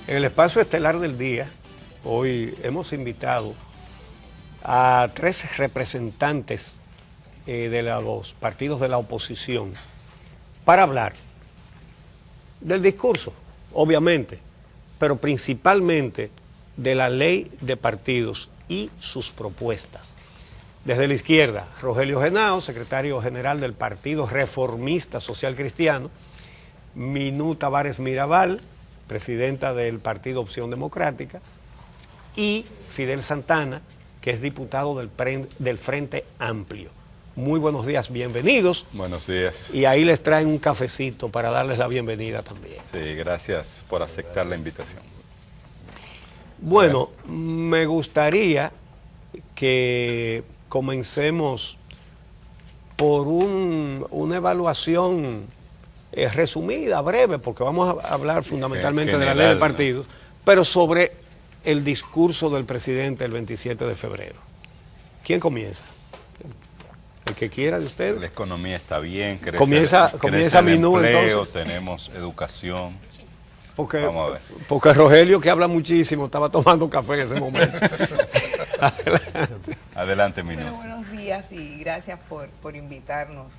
En el espacio estelar del día, hoy hemos invitado a 3 representantes de los partidos de la oposición para hablar del discurso, obviamente, pero principalmente de la ley de partidos y sus propuestas. Desde la izquierda, Rogelio Henao, secretario general del Partido Reformista Social Cristiano, Minú Tavares Mirabal, presidenta del Partido Opción Democrática, y Fidel Santana, que es diputado del Frente Amplio. Muy buenos días, bienvenidos. Buenos días. Y ahí les traen un cafecito para darles la bienvenida también. Sí, gracias por aceptar la invitación. Bueno, me gustaría que comencemos por una evaluación resumida, breve, porque vamos a hablar fundamentalmente general, de la ley de partidos, ¿no? Pero sobre el discurso del presidente el 27 de febrero. ¿Quién comienza? El que quiera de ustedes. La economía está bien, crece comienza el Minú, empleo, entonces. Tenemos educación. Vamos a ver. Porque Rogelio, que habla muchísimo, estaba tomando café en ese momento. Adelante, Minú. Bueno, buenos días y gracias por invitarnos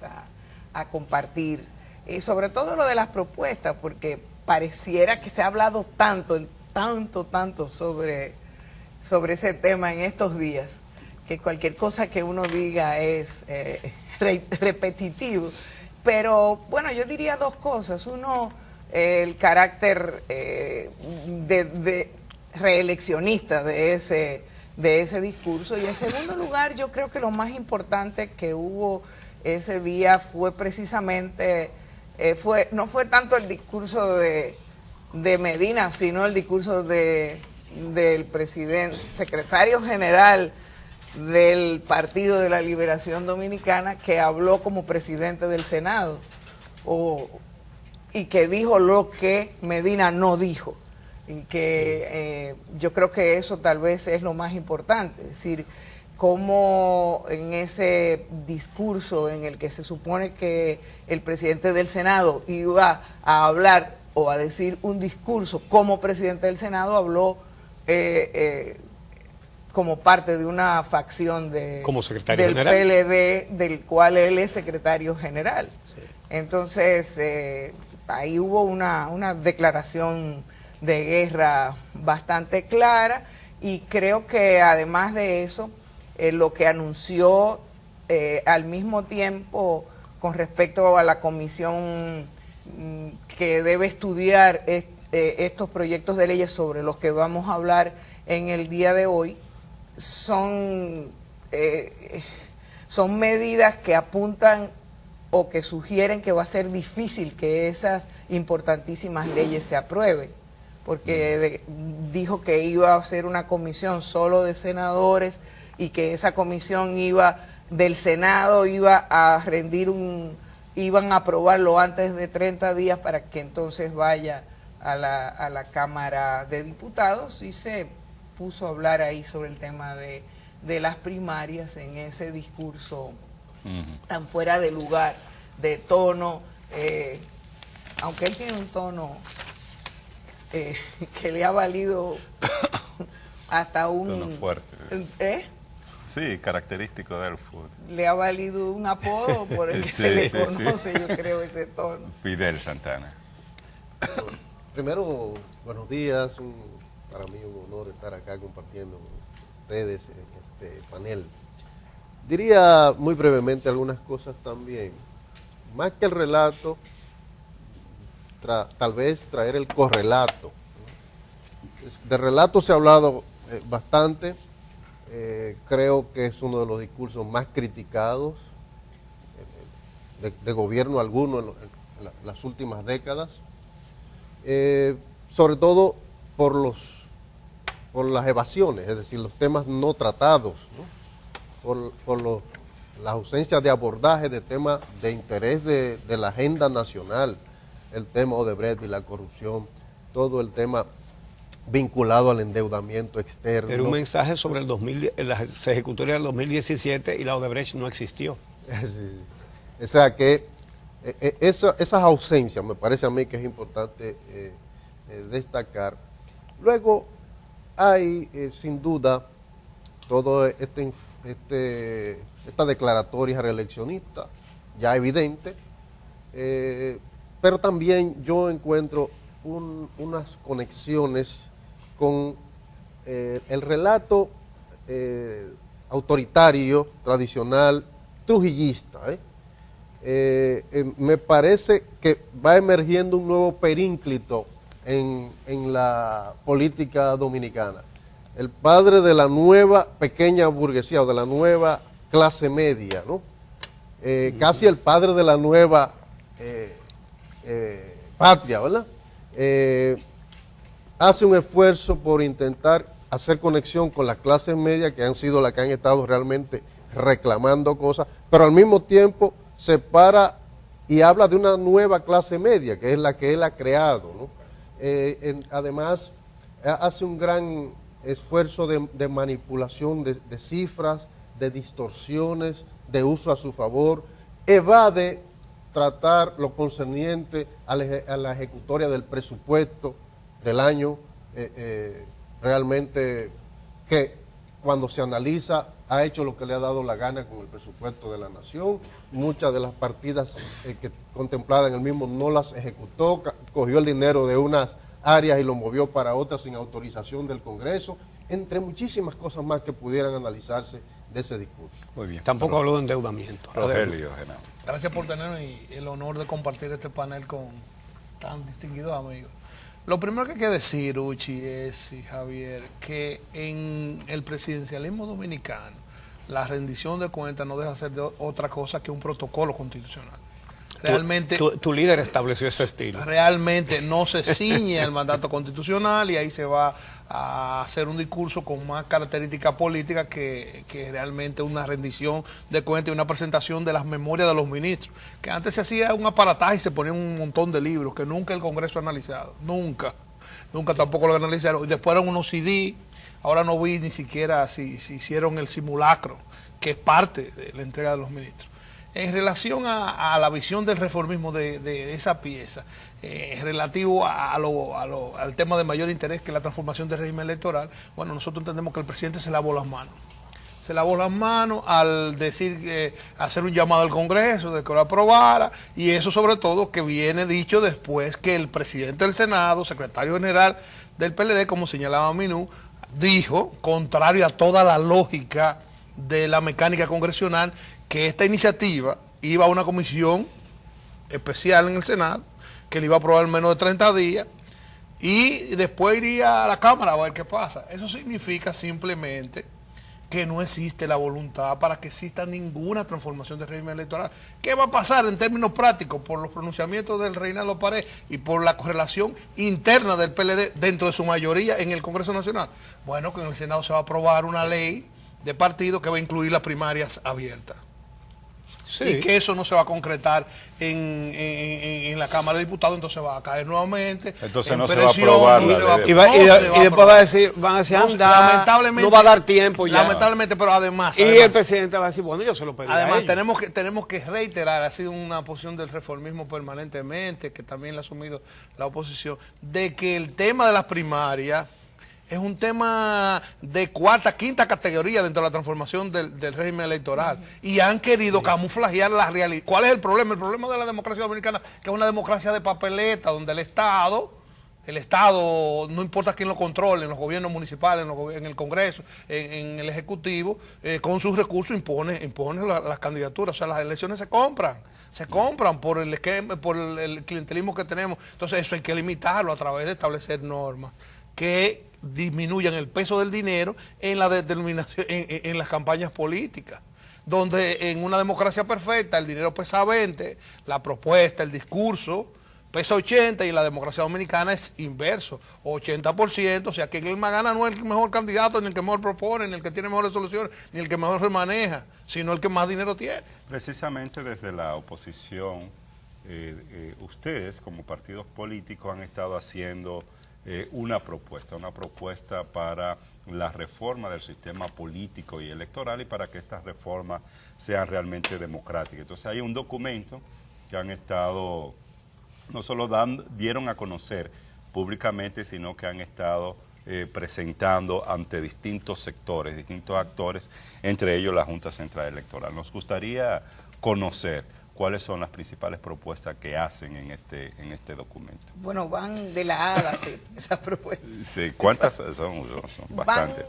a compartir. Y sobre todo lo de las propuestas, porque pareciera que se ha hablado tanto sobre ese tema en estos días, que cualquier cosa que uno diga es repetitivo. Pero bueno, yo diría 2 cosas. Uno, el carácter de reeleccionista de ese discurso. Y en segundo lugar, yo creo que lo más importante que hubo ese día fue precisamente, no fue tanto el discurso de Medina, sino el discurso del presidente, secretario general del Partido de la Liberación Dominicana, que habló como presidente del Senado y que dijo lo que Medina no dijo. Y que yo creo que eso tal vez es lo más importante, es decir, cómo en ese discurso en el que se supone que el presidente del Senado iba a hablar o a decir un discurso como presidente del Senado, habló como parte de una facción como secretario del general. PLD, del cual él es secretario general. Sí. Entonces, ahí hubo una declaración de guerra bastante clara, y creo que además de eso, lo que anunció al mismo tiempo con respecto a la comisión que debe estudiar estos proyectos de leyes sobre los que vamos a hablar en el día de hoy, son medidas que apuntan o que sugieren que va a ser difícil que esas importantísimas leyes se aprueben, porque dijo que iba a ser una comisión solo de senadores y que esa comisión del Senado iban a aprobarlo antes de 30 días para que entonces vaya a la Cámara de Diputados, y se puso a hablar ahí sobre el tema de las primarias en ese discurso tan fuera de lugar, de tono, aunque él tiene un tono que le ha valido hasta un... Tono fuerte. Sí, característico del fútbol. Le ha valido un apodo por el que se le conoce, yo creo, ese tono. Fidel Santana. Primero, buenos días. Para mí un honor estar acá compartiendo con ustedes este panel. Diría muy brevemente algunas cosas también. Más que el relato, tal vez traer el correlato. De relato se ha hablado bastante. Creo que es uno de los discursos más criticados de gobierno alguno en las últimas décadas, sobre todo por las evasiones, es decir, los temas no tratados, ¿no? por las ausencias de abordaje de temas de interés de la agenda nacional, el tema Odebrecht y la corrupción, todo el tema vinculado al endeudamiento externo. Era un mensaje sobre se ejecutó en el 2017 y la Odebrecht no existió. Sí. O sea que esas ausencias me parece a mí que es importante destacar. Luego hay, sin duda, todo esta declaratoria reeleccionista, ya evidente, pero también yo encuentro unas conexiones con el relato autoritario, tradicional, trujillista. Me parece que va emergiendo un nuevo perínclito en la política dominicana. El padre de la nueva pequeña burguesía o de la nueva clase media, ¿no? Casi el padre de la nueva patria, ¿verdad? Hace un esfuerzo por intentar hacer conexión con las clases medias que han sido las que han estado realmente reclamando cosas, pero al mismo tiempo se para y habla de una nueva clase media, que es la que él ha creado, ¿no? Además, hace un gran esfuerzo de manipulación de cifras, de distorsiones, de uso a su favor, evade tratar lo concerniente a la ejecutoria del presupuesto del año, realmente que cuando se analiza ha hecho lo que le ha dado la gana con el presupuesto de la nación. Muchas de las partidas que contempladas en el mismo no las ejecutó, cogió el dinero de unas áreas y lo movió para otras sin autorización del Congreso, entre muchísimas cosas más que pudieran analizarse de ese discurso. Muy bien. Tampoco habló de endeudamiento. Rogelio, Genaro. Gracias por tenerme el honor de compartir este panel con tan distinguidos amigos. Lo primero que hay que decir, Uchi, es, Javier, que en el presidencialismo dominicano la rendición de cuentas no deja de ser otra cosa que un protocolo constitucional. Realmente, tu líder estableció ese estilo. Realmente no se ciñe al mandato constitucional y ahí se va a hacer un discurso con más característica política que realmente una rendición de cuentas y una presentación de las memorias de los ministros. Que antes se hacía un aparataje y se ponían un montón de libros que nunca el Congreso ha analizado. Nunca tampoco lo analizaron. Y después eran unos CD. Ahora no vi ni siquiera si hicieron el simulacro, que es parte de la entrega de los ministros. En relación a la visión del reformismo de esa pieza, relativo al tema de mayor interés que la transformación del régimen electoral, bueno, nosotros entendemos que el presidente se lavó las manos. Se lavó las manos al decir, hacer un llamado al Congreso de que lo aprobara, y eso sobre todo que viene dicho después que el presidente del Senado, secretario general del PLD, como señalaba Minú, dijo, contrario a toda la lógica de la mecánica congresional, que esta iniciativa iba a una comisión especial en el Senado, que le iba a aprobar en menos de 30 días, y después iría a la Cámara a ver qué pasa. Eso significa simplemente que no existe la voluntad para que exista ninguna transformación del régimen electoral. ¿Qué va a pasar en términos prácticos por los pronunciamientos del Reinaldo Pared y por la correlación interna del PLD dentro de su mayoría en el Congreso Nacional? Bueno, que en el Senado se va a aprobar una ley de partido que va a incluir las primarias abiertas. Sí. Y que eso no se va a concretar en la Cámara de Diputados, entonces va a caer nuevamente. Entonces no se va a aprobar la ley. Y después van a decir, lamentablemente, no va a dar tiempo ya. Lamentablemente, pero además... el presidente va a decir, bueno, yo se lo pedí. Además, tenemos que reiterar, ha sido una posición del reformismo permanentemente, que también la ha asumido la oposición, de que el tema de las primarias es un tema de cuarta, quinta categoría dentro de la transformación del régimen electoral. Y han querido camuflajear la realidad. ¿Cuál es el problema? El problema de la democracia dominicana, que es una democracia de papeleta, donde el Estado, no importa quién lo controle, en los gobiernos municipales, en el Congreso, en el Ejecutivo, con sus recursos impone las candidaturas. O sea, las elecciones se compran por el clientelismo que tenemos. Entonces eso hay que limitarlo a través de establecer normas que disminuyan el peso del dinero en la determinación, en las campañas políticas, donde en una democracia perfecta el dinero pesa 20, la propuesta, el discurso pesa 80, y en la democracia dominicana es inverso, 80%, o sea que el más gana no es el mejor candidato, ni el que mejor propone, ni el que tiene mejores soluciones, ni el que mejor se maneja, sino el que más dinero tiene. Precisamente desde la oposición, ustedes como partidos políticos han estado haciendo una propuesta para la reforma del sistema político y electoral, y para que estas reformas sean realmente democráticas. Entonces hay un documento que han estado, no solo dieron a conocer públicamente, sino que han estado presentando ante distintos sectores, distintos actores, entre ellos la Junta Central Electoral. Nos gustaría conocer cuáles son las principales propuestas que hacen en este documento. Bueno, van de la A a la Z esas propuestas. Sí, ¿cuántas son? Son bastantes.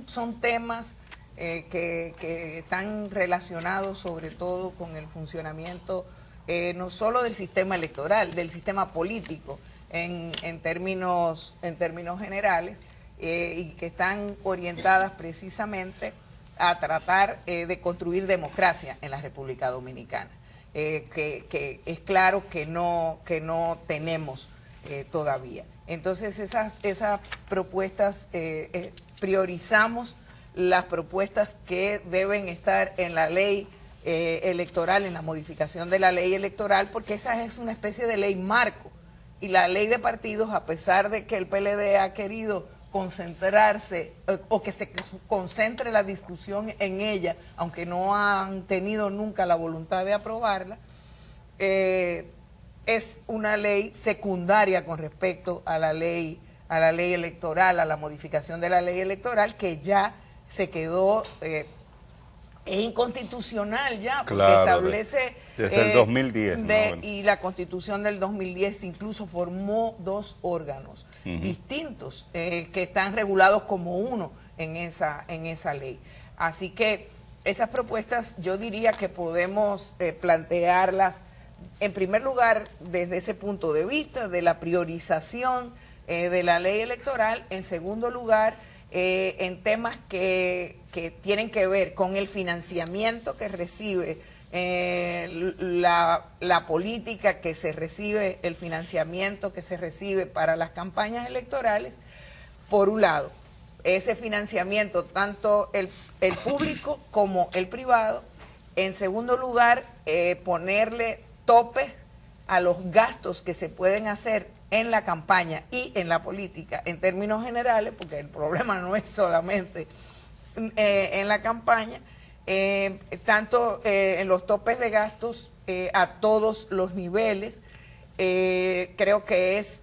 Son temas que están relacionados sobre todo con el funcionamiento no solo del sistema electoral, del sistema político en términos generales, y que están orientadas precisamente a tratar de construir democracia en la República Dominicana, que es claro que no tenemos todavía. Entonces esas propuestas, priorizamos las propuestas que deben estar en la ley electoral, en la modificación de la ley electoral, porque esa es una especie de ley marco. Y la ley de partidos, a pesar de que el PLD ha querido concentrarse o que se concentre la discusión en ella, aunque no han tenido nunca la voluntad de aprobarla, es una ley secundaria con respecto a la ley electoral, a la modificación de la ley electoral, que ya se quedó es inconstitucional ya, porque claro, establece... desde el 2010. ¿No? Y la Constitución del 2010 incluso formó dos órganos distintos que están regulados como uno en esa ley. Así que esas propuestas yo diría que podemos plantearlas, en primer lugar, desde ese punto de vista de la priorización de la ley electoral, en segundo lugar, en temas que tienen que ver con el financiamiento que recibe la política que se recibe, el financiamiento que se recibe para las campañas electorales, por un lado, ese financiamiento, tanto el público como el privado. En segundo lugar, ponerle topes a los gastos que se pueden hacer en la campaña y en la política en términos generales, porque el problema no es solamente en la campaña, tanto en los topes de gastos a todos los niveles. Creo que es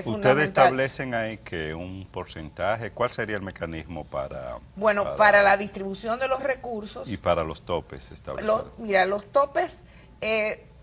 fundamental. ¿Ustedes establecen ahí que un porcentaje? ¿Cuál sería el mecanismo para...? Bueno, para la distribución de los recursos. Y para los topes establecen. Mira, los topes...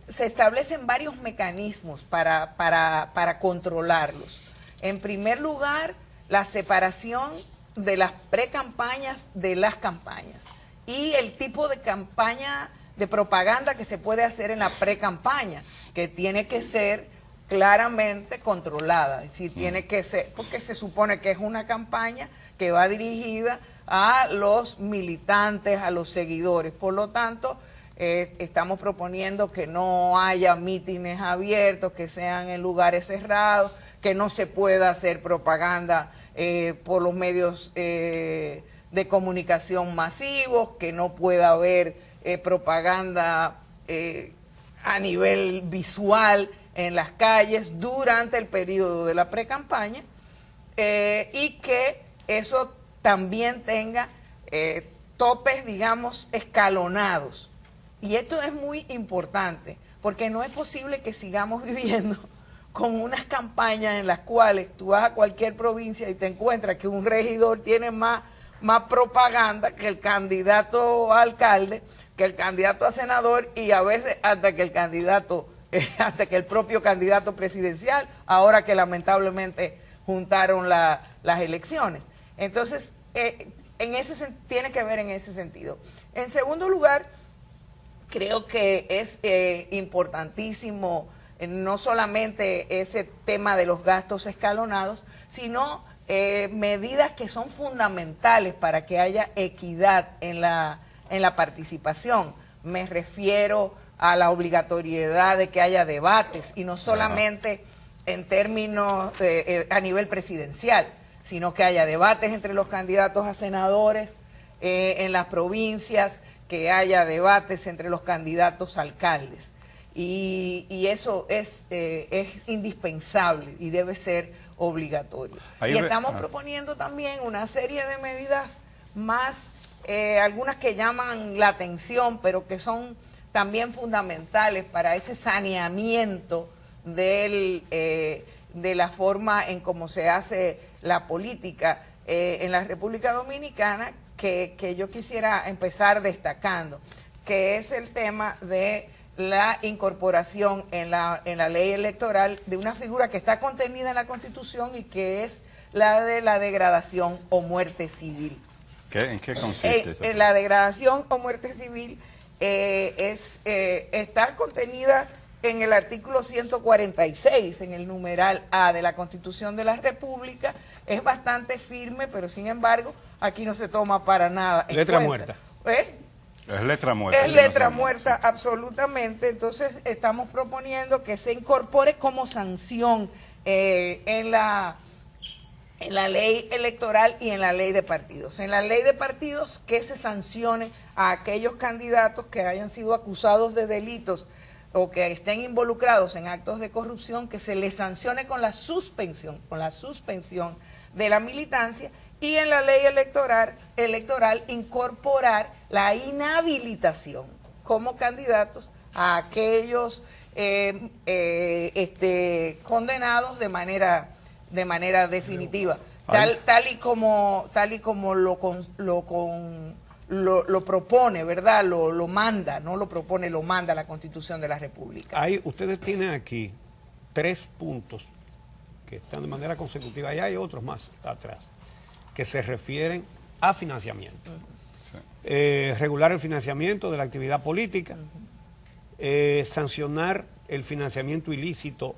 se establecen varios mecanismos para controlarlos. En primer lugar, la separación de las precampañas de las campañas y el tipo de campaña de propaganda que se puede hacer en la precampaña, que tiene que ser claramente controlada. Es decir, tiene que ser, porque se supone que es una campaña que va dirigida a los militantes, a los seguidores. Por lo tanto, estamos proponiendo que no haya mítines abiertos, que sean en lugares cerrados, que no se pueda hacer propaganda por los medios de comunicación masivos, que no pueda haber propaganda a nivel visual en las calles durante el periodo de la precampaña, y que eso también tenga topes, digamos, escalonados. Y esto es muy importante, porque no es posible que sigamos viviendo con unas campañas en las cuales tú vas a cualquier provincia y te encuentras que un regidor tiene más propaganda que el candidato a alcalde, que el candidato a senador, y a veces hasta que el propio candidato presidencial, ahora que lamentablemente juntaron las elecciones. Entonces, tiene que ver en ese sentido. En segundo lugar, creo que es importantísimo no solamente ese tema de los gastos escalonados, sino medidas que son fundamentales para que haya equidad en la participación. Me refiero a la obligatoriedad de que haya debates, y no solamente en términos a nivel presidencial, sino que haya debates entre los candidatos a senadores en las provincias, que haya debates entre los candidatos a alcaldes. Y eso es indispensable y debe ser obligatorio. Y estamos proponiendo también una serie de medidas más, algunas que llaman la atención, pero que son también fundamentales para ese saneamiento del de la forma en cómo se hace la política en la República Dominicana que yo quisiera empezar destacando, que es el tema de la incorporación en la ley electoral de una figura que está contenida en la Constitución y que es la de la degradación o muerte civil. ¿En qué consiste esa? La degradación o muerte civil está contenida en el artículo 146, en el numeral A de la Constitución de la República. Es bastante firme, pero sin embargo, aquí no se toma para nada en letra cuenta. muerta. Es letra muerta. Es letra muerta, absolutamente. Entonces, estamos proponiendo que se incorpore como sanción en la ley electoral y en la ley de partidos. En la ley de partidos, que se sancione a aquellos candidatos que hayan sido acusados de delitos o que estén involucrados en actos de corrupción, que se les sancione con la suspensión de la militancia, y en la ley electoral incorporar la inhabilitación como candidatos a aquellos condenados de manera definitiva, tal y como lo propone, ¿verdad? Lo manda, no lo propone, lo manda la Constitución de la República. Ustedes tienen aquí 3 puntos que están de manera consecutiva, y hay otros más atrás, que se refieren a financiamiento. Sí. Regular el financiamiento de la actividad política, sancionar el financiamiento ilícito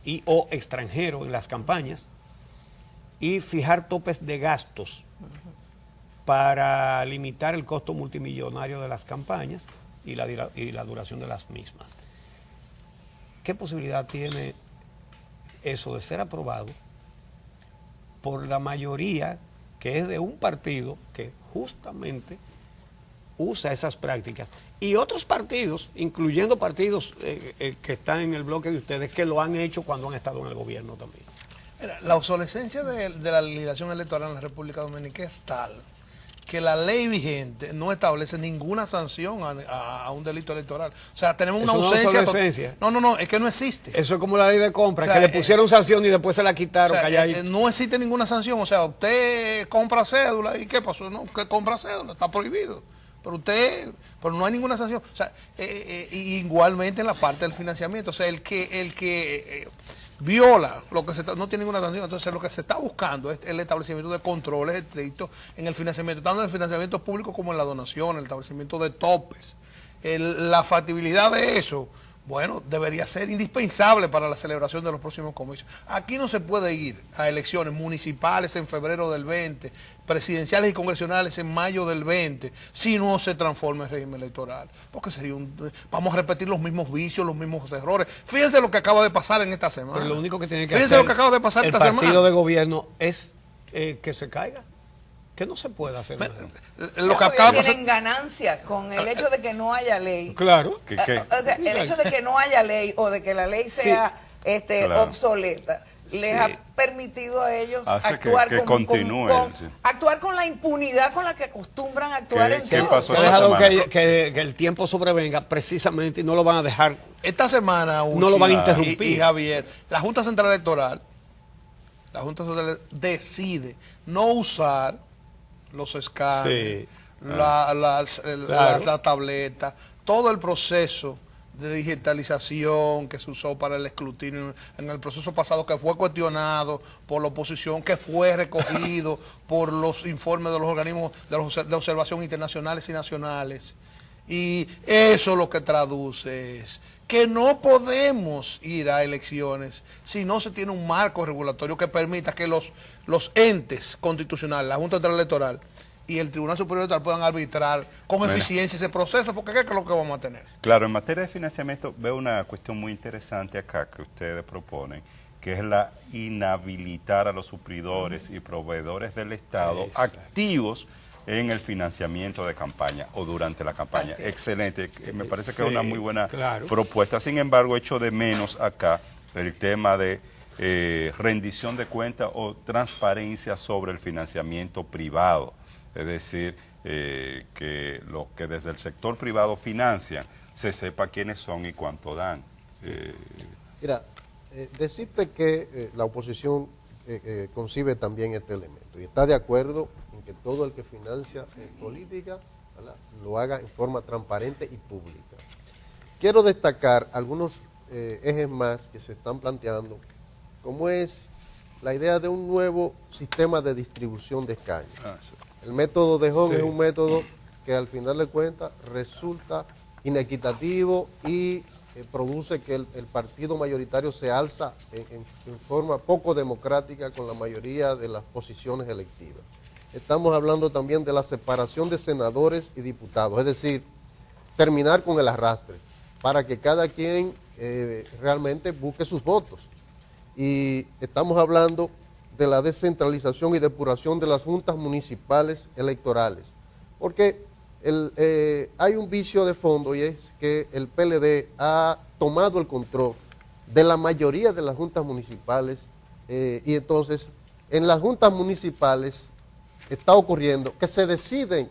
y o extranjero en las campañas, y fijar topes de gastos para limitar el costo multimillonario de las campañas y la duración de las mismas. ¿Qué posibilidad tiene eso de ser aprobado por la mayoría que es de un partido que justamente usa esas prácticas, y otros partidos, incluyendo partidos que están en el bloque de ustedes, que lo han hecho cuando han estado en el gobierno también? Mira, la obsolescencia de la legislación electoral en la República Dominicana es tal que la ley vigente no establece ninguna sanción a un delito electoral. O sea, tenemos una ausencia. No, es que no existe. Eso es como la ley de compra, o sea, que le pusieron sanción y después se la quitaron. O sea, no existe ninguna sanción. O sea, usted compra cédula, ¿y qué pasó? No, que compra cédula, está prohibido. Pero no hay ninguna sanción. O sea, igualmente en la parte del financiamiento. O sea, el que viola lo que no tiene ninguna sanción. Entonces, lo que se está buscando es el establecimiento de controles estrictos en el financiamiento, tanto en el financiamiento público como en la donación, el establecimiento de topes. La factibilidad de eso, bueno, debería ser indispensable para la celebración de los próximos comicios. Aquí no se puede ir a elecciones municipales en febrero del 20, presidenciales y congresionales en mayo del 20, si no se transforma el régimen electoral. Porque vamos a repetir los mismos vicios, los mismos errores. Fíjense lo que acaba de pasar en esta semana. Pero lo único que tiene que Fíjense hacer lo que acaba de pasar el esta semana. partido de gobierno es que se caiga. Que no se puede hacer nada. Lo que acaba tienen ganancia con el hecho de que no haya ley. Claro. O sea, el hecho de que no haya ley o de que la ley sea obsoleta les ha permitido a ellos actuar actuar con la impunidad con la que acostumbran a actuar en ¿Qué pasó ha dejado que el tiempo sobrevenga precisamente y no lo van a dejar. Esta semana, Uchi, no lo van a interrumpir. Y Javier, la Junta Central Electoral decide no usar los escáneres, la tableta, todo el proceso de digitalización que se usó para el escrutinio en el proceso pasado, que fue cuestionado por la oposición, que fue recogido por los informes de los organismos de observación internacionales y nacionales. Y eso lo que traduce es que no podemos ir a elecciones si no se tiene un marco regulatorio que permita que los entes constitucionales, la Junta Central Electoral y el Tribunal Superior Electoral puedan arbitrar con eficiencia ese proceso, porque ¿qué es lo que vamos a tener? Claro, en materia de financiamiento veo una cuestión muy interesante acá que ustedes proponen, que es la inhabilitar a los suplidores y proveedores del Estado activos en el financiamiento de campaña o durante la campaña. Excelente, me parece que es una muy buena propuesta. Sin embargo, echo de menos acá el tema de rendición de cuentas o transparencia sobre el financiamiento privado. Es decir, que los que desde el sector privado financian, se sepa quiénes son y cuánto dan. Mira, decirte que la oposición concibe también este elemento y está de acuerdo en que todo el que financia política, ¿verdad?, lo haga en forma transparente y pública. Quiero destacar algunos ejes más que se están planteando, como es la idea de un nuevo sistema de distribución de escaños. El método de Hong es un método que al final de cuentas resulta inequitativo y produce que el partido mayoritario se alza en forma poco democrática con la mayoría de las posiciones electivas. Estamos hablando también de la separación de senadores y diputados, es decir, terminar con el arrastre, para que cada quien realmente busque sus votos. Y estamos hablando de la descentralización y depuración de las juntas municipales electorales, porque hay un vicio de fondo y es que el PLD ha tomado el control de la mayoría de las juntas municipales y entonces en las juntas municipales está ocurriendo que se deciden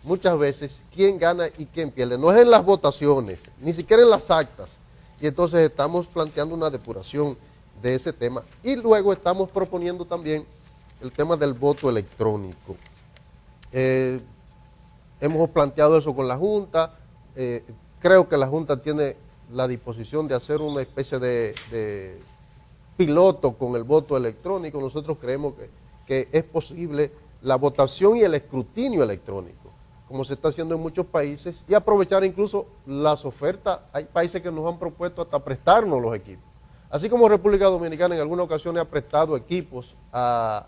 muchas veces quién gana y quién pierde, no es en las votaciones, ni siquiera en las actas, y entonces estamos planteando una depuración de ese tema y luego estamos proponiendo también el tema del voto electrónico. Hemos planteado eso con la Junta, creo que la Junta tiene la disposición de hacer una especie de piloto con el voto electrónico. Nosotros creemos que es posible la votación y el escrutinio electrónico, como se está haciendo en muchos países, y aprovechar incluso las ofertas. Hay países que nos han propuesto hasta prestarnos los equipos. Así como República Dominicana en algunas ocasiones ha prestado equipos a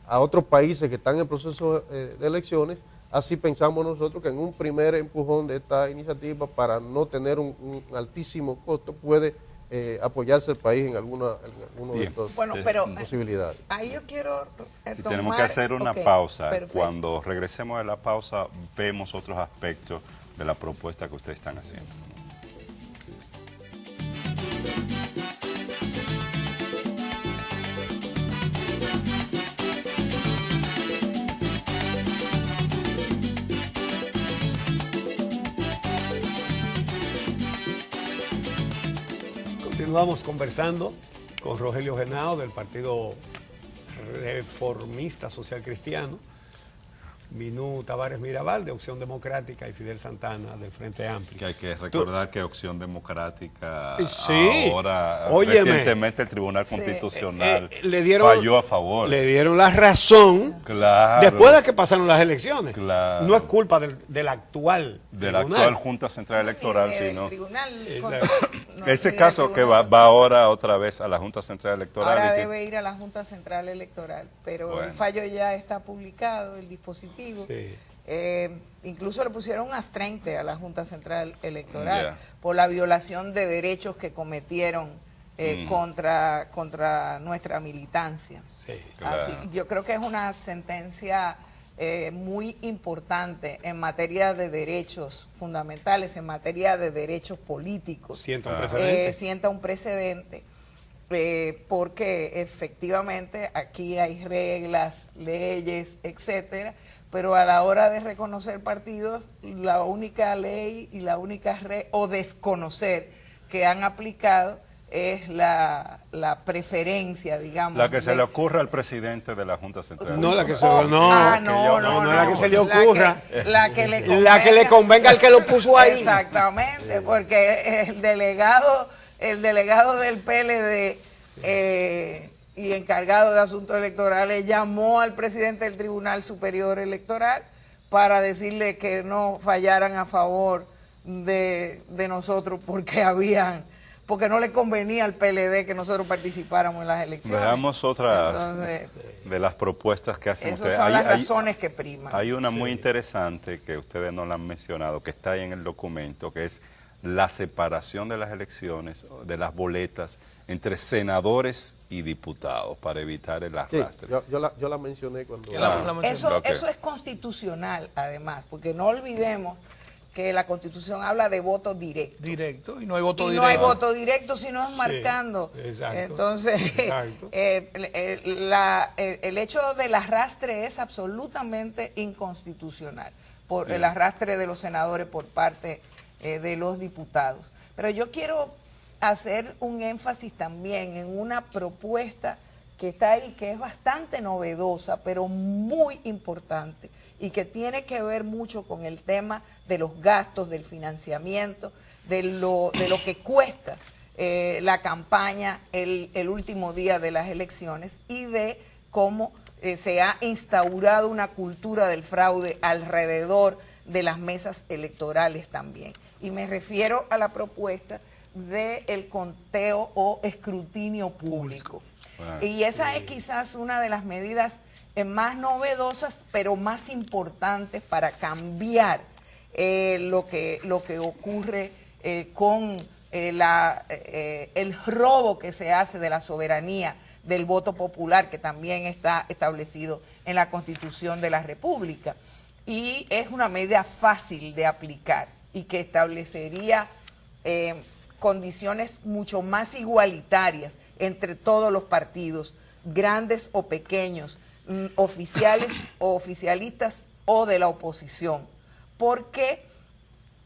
otros países que están en proceso de elecciones, así pensamos nosotros que en un primer empujón de esta iniciativa, para no tener un altísimo costo, puede apoyarse el país en alguna de estas posibilidades. Ahí yo quiero y tenemos que hacer una pausa. Perfecto. Cuando regresemos de la pausa, vemos otros aspectos de la propuesta que ustedes están haciendo. Continuamos conversando con Rogelio Genao del Partido Reformista Social Cristiano, Minú Tavares Mirabal de Opción Democrática y Fidel Santana del Frente Amplio. Que hay que recordar que Opción Democrática sí, ahora, recientemente el Tribunal Constitucional le falló a favor. Le dieron la razón después de que pasaron las elecciones. Claro. No es culpa del actual de la actual Junta Central Electoral, sino ese caso que va ahora otra vez a la Junta Central Electoral. Ahora debe ir a la Junta Central Electoral, pero el fallo ya está publicado, el dispositivo. Sí. Incluso le pusieron un astrente a la Junta Central Electoral por la violación de derechos que cometieron contra nuestra militancia. Sí, claro. Así, yo creo que es una sentencia muy importante en materia de derechos fundamentales, en materia de derechos políticos. Sienta un precedente. Sienta un precedente. Porque efectivamente aquí hay reglas, leyes, etcétera, pero a la hora de reconocer partidos, la única ley y la única o desconocer que han aplicado es la preferencia, digamos. La que se le ocurra al presidente de la Junta Central. No, la que se la que se le ocurra. La que le convenga al que lo puso ahí. Exactamente, porque el delegado del PLD y encargado de asuntos electorales llamó al presidente del Tribunal Superior Electoral para decirle que no fallaran a favor de nosotros porque no le convenía al PLD que nosotros participáramos en las elecciones. Veamos otras de las propuestas que hacen ustedes. Esas son las razones que priman. Hay una muy interesante que ustedes no la han mencionado, que está ahí en el documento, que es la separación de las elecciones, de las boletas, entre senadores y diputados para evitar el arrastre. Sí, yo la mencioné cuando... Eso es constitucional, además, porque no olvidemos que la Constitución habla de voto directo. Y no hay voto directo. No hay voto directo, sino es marcando. Sí, exacto. Entonces, exacto. El hecho del arrastre es absolutamente inconstitucional, por el arrastre de los senadores por parte de los diputados. Pero yo quiero hacer un énfasis también en una propuesta que está ahí, que es bastante novedosa, pero muy importante, y que tiene que ver mucho con el tema de los gastos, del financiamiento, de lo que cuesta la campaña el último día de las elecciones, y de cómo se ha instaurado una cultura del fraude alrededor de las mesas electorales también. Y me refiero a la propuesta del conteo o escrutinio público. Y esa es quizás una de las medidas más novedosas, pero más importantes para cambiar lo que ocurre con el robo que se hace de la soberanía del voto popular, que también está establecido en la Constitución de la República. Y es una medida fácil de aplicar y que establecería condiciones mucho más igualitarias entre todos los partidos, grandes o pequeños, oficiales o oficialistas o de la oposición, porque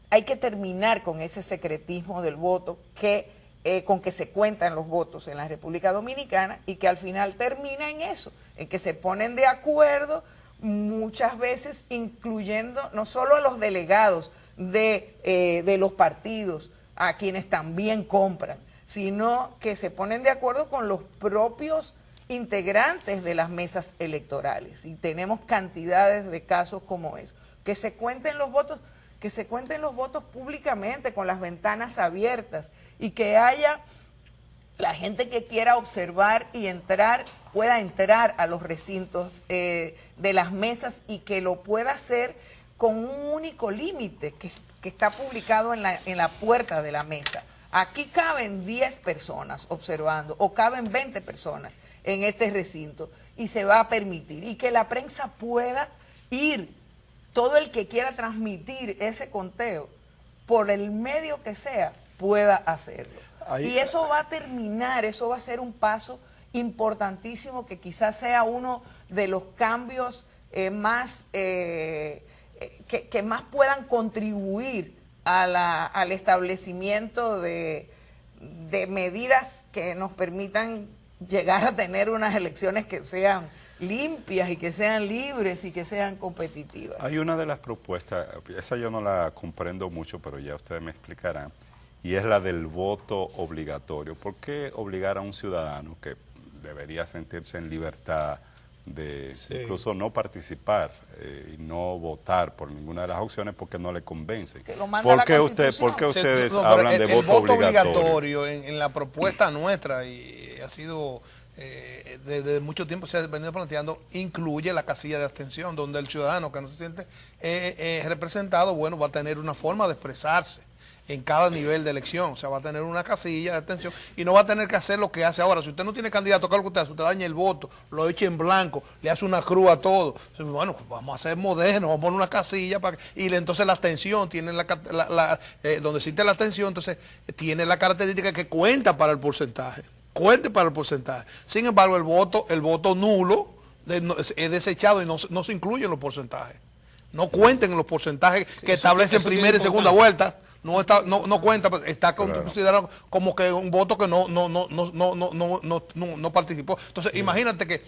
hay que terminar con ese secretismo del voto con que se cuentan los votos en la República Dominicana, y que al final termina en eso, en que se ponen de acuerdo, muchas veces incluyendo no solo a los delegados de los partidos, a quienes también compran, sino que se ponen de acuerdo con los propios integrantes de las mesas electorales. Y tenemos cantidades de casos como eso. Que se cuenten los votos públicamente, con las ventanas abiertas, y que haya la gente que quiera observar y pueda entrar a los recintos de las mesas, y que lo pueda hacer con un único límite que está publicado en la puerta de la mesa. Aquí caben 10 personas observando, o caben 20 personas en este recinto, y se va a permitir, y que la prensa pueda ir, todo el que quiera transmitir ese conteo, por el medio que sea, pueda hacerlo. Y eso va a terminar, eso va a ser un paso importantísimo, que quizás sea uno de los cambios que más puedan contribuir al establecimiento de medidas que nos permitan llegar a tener unas elecciones que sean limpias y que sean libres y que sean competitivas. Hay una de las propuestas, esa yo no la comprendo mucho, pero ya ustedes me explicarán, y es la del voto obligatorio. ¿Por qué obligar a un ciudadano que debería sentirse en libertad de incluso no participar y no votar por ninguna de las opciones porque no le convencen? ¿Por qué ustedes hablan de voto obligatorio? En la propuesta nuestra, y ha sido desde mucho tiempo se ha venido planteando, incluye la casilla de abstención, donde el ciudadano que no se siente representado, bueno, va a tener una forma de expresarse en cada nivel de elección. O sea, va a tener una casilla de abstención y no va a tener que hacer lo que hace ahora. Si usted no tiene candidato, ¿qué es lo que usted hace? Usted daña el voto, lo echa en blanco, le hace una cruz a todo. Entonces, bueno, pues vamos a ser modernos, vamos a poner una casilla y entonces la abstención tiene donde existe la abstención, entonces tiene la característica que cuenta para el porcentaje. Cuente para el porcentaje. Sin embargo, el voto nulo es desechado y no se incluye en los porcentajes. No cuenten en los porcentajes que establecen primera y segunda vuelta. No cuenta, está considerado como que un voto que no participó. Entonces, imagínate que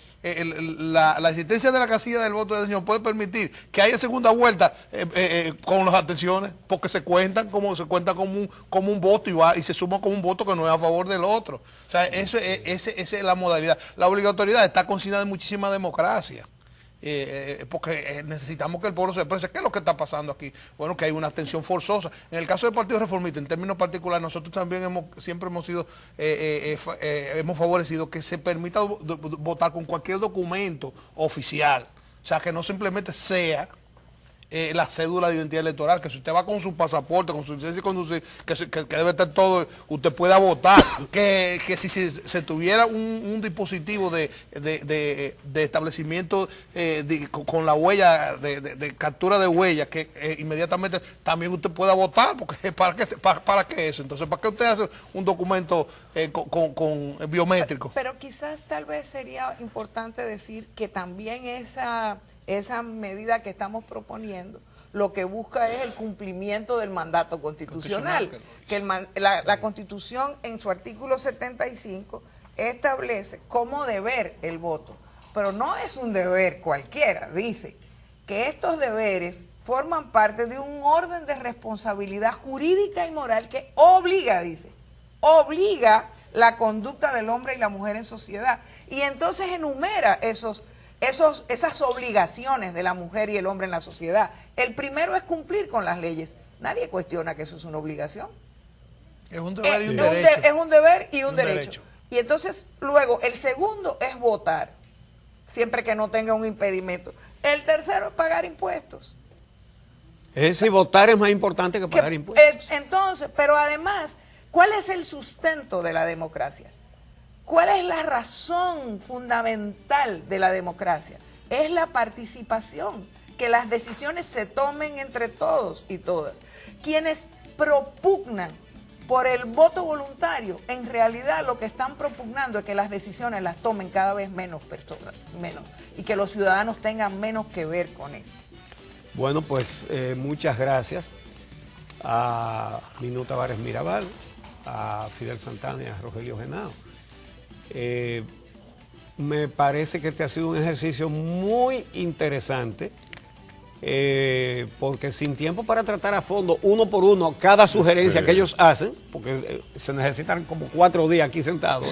la existencia de la casilla del voto de señor puede permitir que haya segunda vuelta con las abstenciones, porque se cuenta como un voto y se suma como un voto que no es a favor del otro. O sea, esa es la modalidad. La obligatoriedad está consignada en muchísima democracia. Porque necesitamos que el pueblo se exprese. ¿Qué es lo que está pasando aquí? Bueno, que hay una abstención forzosa. En el caso del Partido Reformista, en términos particulares, nosotros también siempre hemos sido hemos favorecido que se permita votar con cualquier documento oficial. O sea, que no simplemente sea la cédula de identidad electoral, que si usted va con su pasaporte, con su licencia de conducir, que debe estar todo, usted pueda votar, que si se tuviera un dispositivo de establecimiento con la huella, de captura de huella, que inmediatamente también usted pueda votar, porque ¿para qué eso? Entonces, ¿para qué usted hace un documento con biométrico? Pero quizás tal vez sería importante decir que también esa medida que estamos proponiendo lo que busca es el cumplimiento del mandato constitucional. Que la Constitución en su artículo 75 establece como deber el voto, pero no es un deber cualquiera, dice que estos deberes forman parte de un orden de responsabilidad jurídica y moral que obliga, dice, obliga la conducta del hombre y la mujer en sociedad. Y entonces enumera esas obligaciones de la mujer y el hombre en la sociedad. El primero es cumplir con las leyes. Nadie cuestiona que eso es una obligación. Es un deber y un derecho. Es un deber y un derecho. Y entonces, luego, el segundo es votar, siempre que no tenga un impedimento. El tercero es pagar impuestos. Es decir, votar es más importante que pagar impuestos. Entonces, pero además, ¿cuál es el sustento de la democracia? ¿Cuál es la razón fundamental de la democracia? Es la participación, que las decisiones se tomen entre todos y todas. Quienes propugnan por el voto voluntario, en realidad lo que están propugnando es que las decisiones las tomen cada vez menos personas, y que los ciudadanos tengan menos que ver con eso. Bueno, pues muchas gracias a Minuta Tavares Mirabal, a Fidel Santana y a Rogelio Genao. Me parece que este ha sido un ejercicio muy interesante, porque sin tiempo para tratar a fondo, uno por uno, cada sugerencia que ellos hacen, porque se necesitan como 4 días aquí sentados,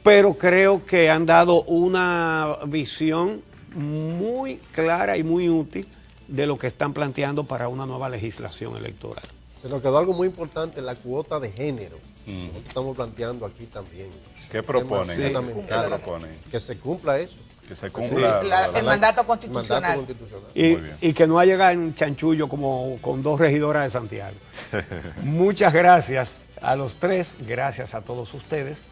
pero creo que han dado una visión muy clara y muy útil de lo que están planteando para una nueva legislación electoral. Se nos quedó algo muy importante, la cuota de género. Nosotros estamos planteando aquí también. ¿Qué proponen? Sí. ¿Qué proponen? Que se cumpla eso. Que se cumpla el mandato constitucional. Y que no haya un chanchullo como con 2 regidoras de Santiago. Muchas gracias a los 3, gracias a todos ustedes.